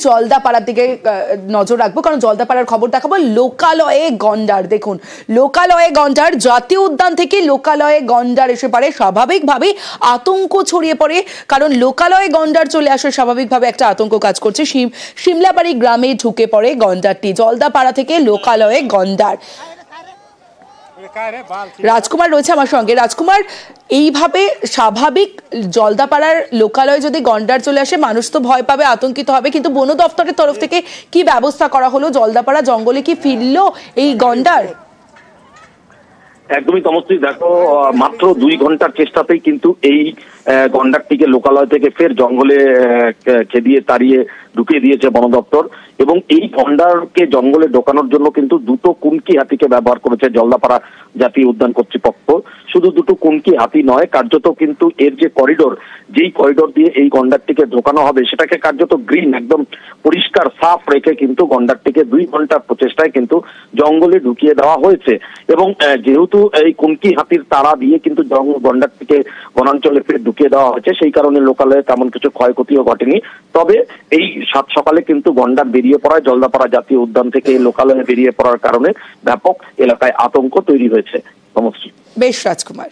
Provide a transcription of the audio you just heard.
জলদাপাড়ার দিকে নজর রাখবো, কারণ জলদাপাড়ার খবর দেখাবো। লোকালয়ে গন্ডার, দেখুন লোকালয়ে গন্ডার, জাতীয় উদ্যান থেকে লোকালয়ে গন্ডার এসে পারে, স্বাভাবিকভাবেই আতঙ্ক ছড়িয়ে পড়ে, কারণ লোকালয়ে গন্ডার চলে আসে স্বাভাবিকভাবে একটা আতঙ্ক কাজ করছে। শিমলাবাড়ি গ্রামে ঢুকে পড়ে গন্ডারটি, জলদাপাড়া থেকে লোকালয়ে গন্ডার। রাজকুমার রয়েছে আমার সঙ্গে। রাজকুমার, এইভাবে স্বাভাবিক জলদাপাড়ার লোকালয়ে যদি গন্ডার চলে আসে মানুষ তো ভয় পাবে, আতঙ্কিত হবে, কিন্তু বন দপ্তরের তরফ থেকে কি ব্যবস্থা করা হলো? জলদাপাড়া জঙ্গলে কি ফিরলো এই গন্ডার? একদমই তমস্তি, দেখো মাত্র 2 ঘন্টার চেষ্টাতেই কিন্তু এই গন্ডারটিকে লোকালয় থেকে ফের জঙ্গলে খেদিয়ে তাড়িয়ে ঢুকিয়ে দিয়েছে বন দপ্তর। এবং এই গন্ডারকে জঙ্গলে ঢোকানোর জন্য কিন্তু 2টো কুনকি হাতিকে ব্যবহার করেছে জলদাপাড়া জাতীয় উদ্যান কর্তৃপক্ষ। শুধু 2টো কুনকি হাতি নয়, কার্যত কিন্তু এর যে করিডোর, যেই করিডোর দিয়ে এই গন্ডারটিকে ঢোকানো হবে সেটাকে কার্যত গ্রিন, একদম পরিষ্কার সাফ রেখে কিন্তু গন্ডারটিকে 2 ঘন্টার প্রচেষ্টায় কিন্তু জঙ্গলে ঢুকিয়ে দেওয়া হয়েছে। এবং যেহেতু এই কুনকি হাতির তাড়া দিয়ে কিন্তু গন্ডারটিকে বনাঞ্চলে ফের ঢুকিয়ে দেওয়া হয়েছে, সেই কারণে লোকালয়ে তেমন কিছু ক্ষয়ক্ষতিও ঘটেনি। তবে এই 7 সকালে কিন্তু গন্ডার বেরিয়ে পড়ায় জলদাপাড়া জাতীয় উদ্যান থেকে লোকালয়ে বেরিয়ে পড়ার কারণে ব্যাপক এলাকায় আতঙ্ক তৈরি হয়েছে। বেশ রাজকুমার।